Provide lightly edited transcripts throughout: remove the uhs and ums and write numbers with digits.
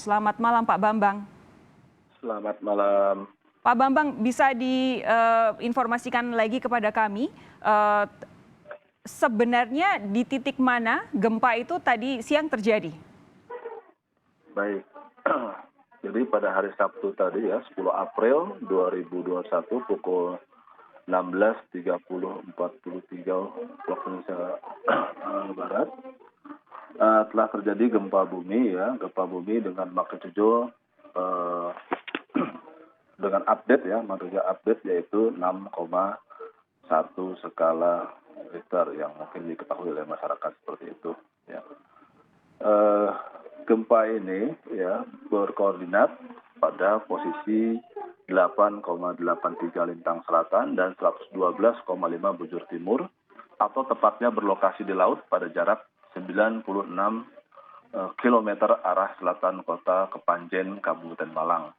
Selamat malam Pak Bambang. Selamat malam. Pak Bambang, bisa diinformasikan lagi kepada kami, sebenarnya di titik mana gempa itu tadi siang terjadi? Baik. Jadi pada hari Sabtu tadi ya, 10 April 2021 pukul 16.30.43 waktu Indonesia Barat, telah terjadi gempa bumi dengan magnitudo dengan update yaitu 6,1 skala Richter yang mungkin diketahui oleh masyarakat seperti itu. Ya. Gempa ini berkoordinat pada posisi 8,83 lintang selatan dan 112,5 bujur timur, atau tepatnya berlokasi di laut pada jarak 96 km arah selatan kota Kepanjen, Kabupaten Malang,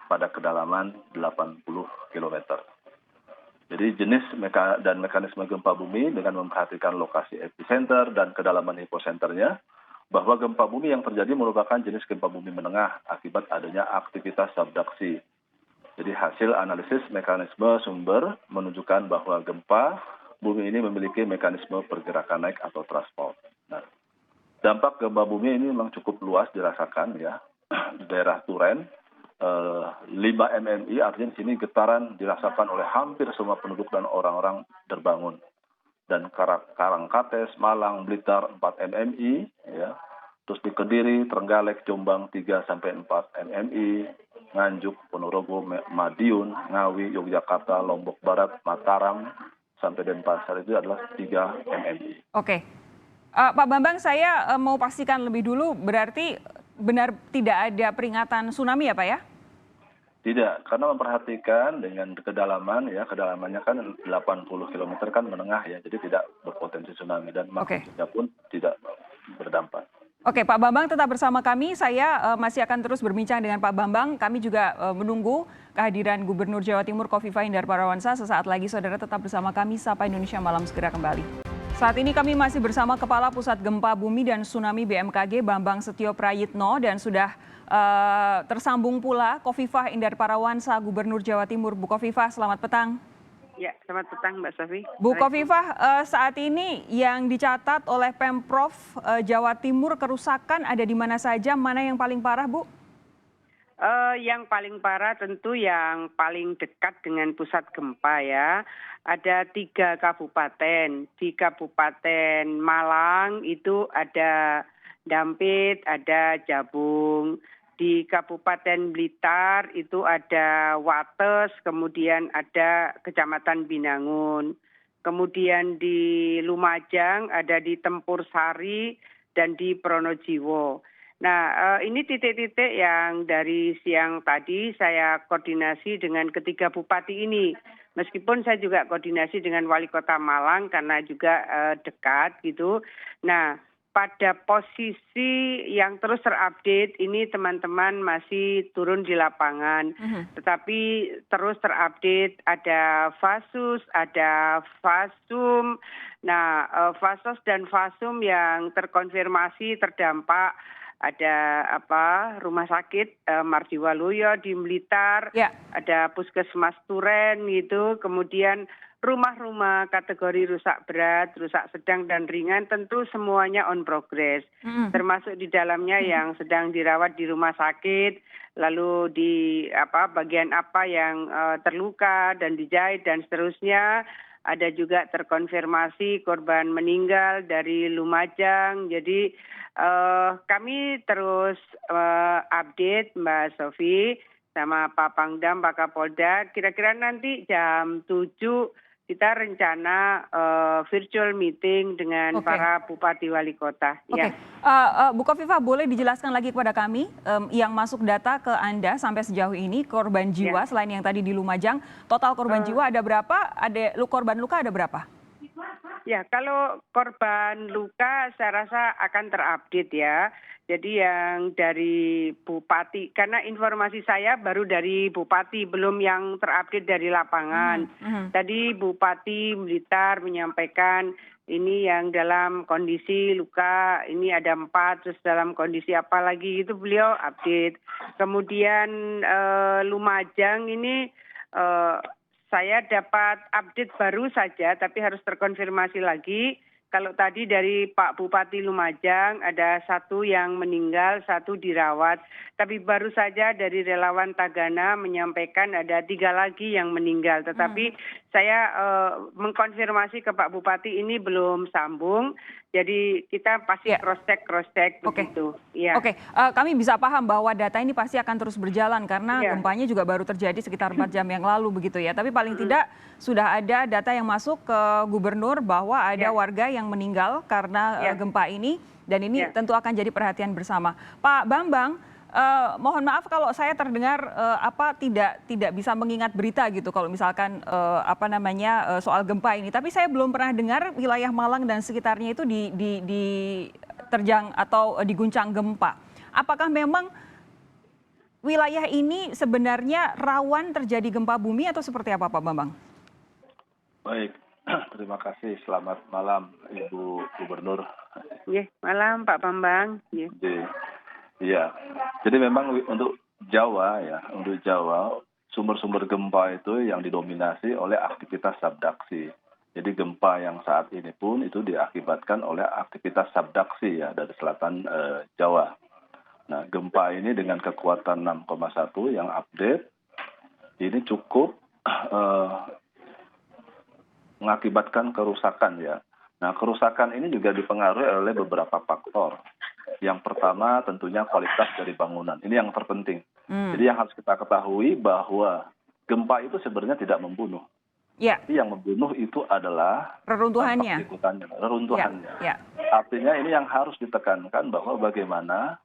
pada kedalaman 80 km. Jadi jenis dan mekanisme gempa bumi dengan memperhatikan lokasi epicenter dan kedalaman hiposenternya, bahwa gempa bumi yang terjadi merupakan jenis gempa bumi menengah akibat adanya aktivitas subduksi. Jadi hasil analisis mekanisme sumber menunjukkan bahwa gempa bumi ini memiliki mekanisme pergerakan naik atau thrust fault. Nah, dampak gempa bumi ini memang cukup luas dirasakan ya di daerah Turen. 5 mmi, artinya di sini getaran dirasakan oleh hampir semua penduduk dan orang-orang terbangun. Dan Karangkates, Malang, Blitar 4 mmi, ya. Terus di Kediri, Trenggalek, Jombang 3 sampai 4 mmi, Nganjuk, Ponorogo, Madiun, Ngawi, Yogyakarta, Lombok Barat, Mataram sampai Denpasar itu adalah 3 mmi. Oke. Pak Bambang, saya mau pastikan lebih dulu, berarti benar tidak ada peringatan tsunami ya Pak ya? Tidak, karena memperhatikan dengan kedalaman kedalamannya kan 80 km kan menengah ya, jadi tidak berpotensi tsunami dan magnitudenya pun tidak berdampak. Oke, Pak Bambang tetap bersama kami. Saya masih akan terus berbincang dengan Pak Bambang. Kami juga menunggu kehadiran Gubernur Jawa Timur Khofifah Indar Parawansa. Sesaat lagi saudara tetap bersama kami. Sapa Indonesia Malam segera kembali. Saat ini kami masih bersama Kepala Pusat Gempa Bumi dan Tsunami BMKG Bambang Setio Prayitno, dan sudah tersambung pula Khofifah Indar Parawansa, Gubernur Jawa Timur. Bu Khofifah, selamat petang. Ya, selamat petang Mbak Sofi. Bu Khofifah, saat ini yang dicatat oleh Pemprov Jawa Timur kerusakan ada di mana saja, mana yang paling parah Bu? Yang paling parah tentu yang paling dekat dengan pusat gempa ya. Ada 3 kabupaten. Di Kabupaten Malang itu ada Dampit, ada Jabung. Di Kabupaten Blitar itu ada Wates, kemudian ada Kecamatan Binangun. Kemudian di Lumajang ada di Tempur Sari dan di Pronojiwo. Nah, ini titik-titik yang dari siang tadi saya koordinasi dengan ketiga bupati ini. Meskipun saya juga koordinasi dengan Wali Kota Malang karena juga dekat gitu. Nah, pada posisi yang terus terupdate ini teman-teman masih turun di lapangan. Tetapi terus terupdate ada Fasus, ada Fasum. Nah, Fasos dan Fasum yang terkonfirmasi terdampak ada rumah sakit Mardiwaluyo di Blitar, ada Puskesmas Turen gitu, kemudian rumah-rumah kategori rusak berat, rusak sedang dan ringan tentu semuanya on progress. Termasuk di dalamnya yang sedang dirawat di rumah sakit, lalu di bagian apa yang terluka dan dijahit dan seterusnya. Ada juga terkonfirmasi korban meninggal dari Lumajang. Jadi kami terus update Mbak Sofi sama Pak Pangdam, Pak Kapolda. Kira-kira nanti jam 7 kita rencana virtual meeting dengan para bupati wali kota. Ya. Bu Khofifah, boleh dijelaskan lagi kepada kami yang masuk data ke Anda sampai sejauh ini korban jiwa selain yang tadi di Lumajang, total korban jiwa ada berapa? Ada korban luka ada berapa? Ya, kalau korban luka saya rasa akan terupdate ya. Jadi yang dari Bupati, karena informasi saya baru dari Bupati, belum yang terupdate dari lapangan. Tadi Bupati Blitar menyampaikan ini yang dalam kondisi luka, ini ada 4, terus dalam kondisi apa lagi itu beliau update. Kemudian Lumajang ini saya dapat update baru saja, tapi harus terkonfirmasi lagi. Kalau tadi dari Pak Bupati Lumajang ada 1 yang meninggal, 1 dirawat. Tapi baru saja dari relawan Tagana menyampaikan ada 3 lagi yang meninggal. Tetapi saya mengkonfirmasi ke Pak Bupati ini belum sambung. Jadi kita pasti cross-check begitu. Ya. Oke, kami bisa paham bahwa data ini pasti akan terus berjalan karena gempanya juga baru terjadi sekitar 4 jam yang lalu begitu ya. Tapi paling tidak sudah ada data yang masuk ke Gubernur bahwa ada warga yang meninggal karena gempa ini dan ini tentu akan jadi perhatian bersama. Pak Bambang, mohon maaf kalau saya terdengar tidak bisa mengingat berita gitu kalau misalkan soal gempa ini. Tapi saya belum pernah dengar wilayah Malang dan sekitarnya itu diterjang atau diguncang gempa. Apakah memang wilayah ini sebenarnya rawan terjadi gempa bumi atau seperti apa Pak Bambang? Baik, terima kasih. Selamat malam Ibu Gubernur. Malam Pak Bambang. Iya, jadi memang untuk Jawa sumber-sumber gempa itu yang didominasi oleh aktivitas subduksi. Jadi gempa yang saat ini pun itu diakibatkan oleh aktivitas subduksi ya dari selatan Jawa. Nah, gempa ini dengan kekuatan 6,1 yang update ini cukup mengakibatkan kerusakan ya. Nah, kerusakan ini juga dipengaruhi oleh beberapa faktor. Yang pertama tentunya kualitas dari bangunan. Ini yang terpenting. Jadi yang harus kita ketahui bahwa gempa itu sebenarnya tidak membunuh. Tapi yang membunuh itu adalah reruntuhannya. Artinya ini yang harus ditekankan bahwa bagaimana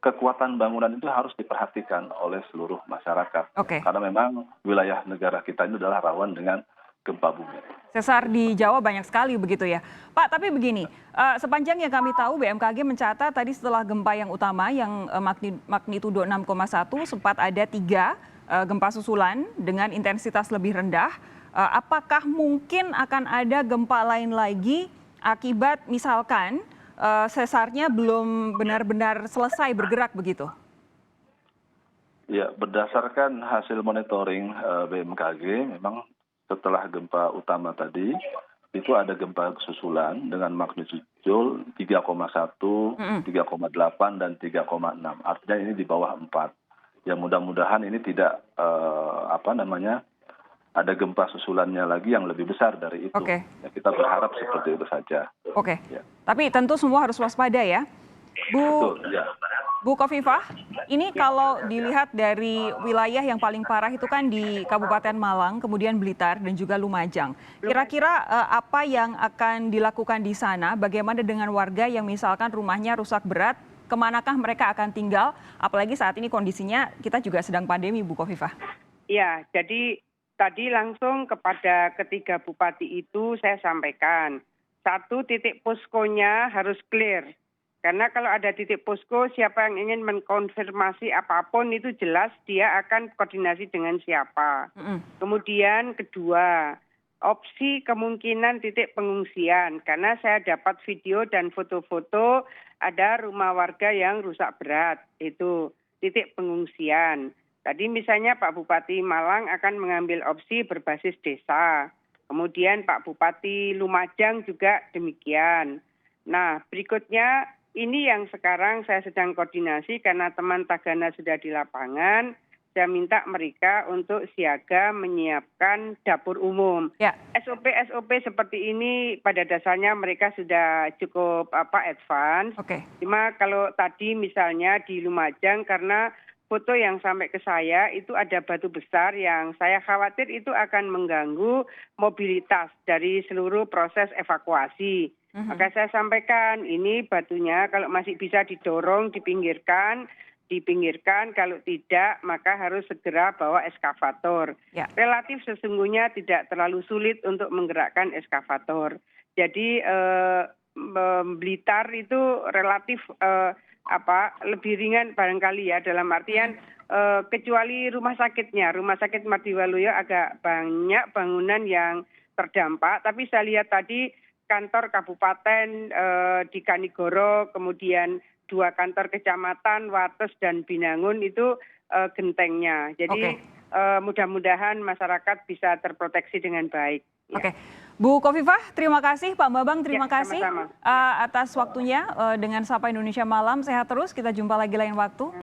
kekuatan bangunan itu harus diperhatikan oleh seluruh masyarakat. Karena memang wilayah negara kita ini adalah rawan dengan gempa bumi. Sesar di Jawa banyak sekali begitu ya. Pak, tapi begini, sepanjang yang kami tahu BMKG mencatat tadi setelah gempa yang utama yang magnitudo 6,1 sempat ada 3 gempa susulan dengan intensitas lebih rendah. Apakah mungkin akan ada gempa lain lagi akibat misalkan sesarnya belum benar-benar selesai bergerak begitu? Ya, berdasarkan hasil monitoring BMKG memang setelah gempa utama tadi, itu ada gempa susulan dengan magnitudo 3,1, 3,8, dan 3,6. Artinya ini di bawah 4. Ya mudah-mudahan ini tidak ada gempa susulannya lagi yang lebih besar dari itu. Ya, kita berharap seperti itu saja. Ya. Tapi tentu semua harus waspada ya. Bu Khofifah, ini kalau dilihat dari wilayah yang paling parah itu kan di Kabupaten Malang, kemudian Blitar dan juga Lumajang. Kira-kira apa yang akan dilakukan di sana? Bagaimana dengan warga yang misalkan rumahnya rusak berat? Kemanakah mereka akan tinggal? Apalagi saat ini kondisinya kita juga sedang pandemi, Bu Khofifah. Ya, jadi tadi langsung kepada ketiga bupati itu saya sampaikan. 1 titik poskonya harus clear. Karena kalau ada titik posko, siapa yang ingin mengkonfirmasi apapun itu jelas dia akan koordinasi dengan siapa. Kemudian kedua, opsi kemungkinan titik pengungsian. Karena saya dapat video dan foto-foto ada rumah warga yang rusak berat. Itu titik pengungsian. Tadi misalnya Pak Bupati Malang akan mengambil opsi berbasis desa. Kemudian Pak Bupati Lumajang juga demikian. Nah, berikutnya ini yang sekarang saya sedang koordinasi karena teman Tagana sudah di lapangan. Saya minta mereka untuk siaga menyiapkan dapur umum. SOP seperti ini pada dasarnya mereka sudah cukup advance. Cuma kalau tadi misalnya di Lumajang karena foto yang sampai ke saya itu ada batu besar yang saya khawatir itu akan mengganggu mobilitas dari seluruh proses evakuasi. Maka saya sampaikan ini batunya kalau masih bisa didorong dipinggirkan, kalau tidak maka harus segera bawa eskavator. Relatif sesungguhnya tidak terlalu sulit untuk menggerakkan eskavator. Jadi Blitar itu relatif lebih ringan barangkali ya, dalam artian kecuali rumah sakit Mardiwaluyo agak banyak bangunan yang terdampak, tapi saya lihat tadi kantor kabupaten di Kanigoro, kemudian 2 kantor kecamatan Wates dan Binangun itu gentengnya. Jadi mudah-mudahan masyarakat bisa terproteksi dengan baik. Ya. Oke, Bu Khofifah, terima kasih. Pak Bambang, terima kasih sama-sama. atas waktunya dengan Sapa Indonesia Malam. Sehat terus, kita jumpa lagi lain waktu.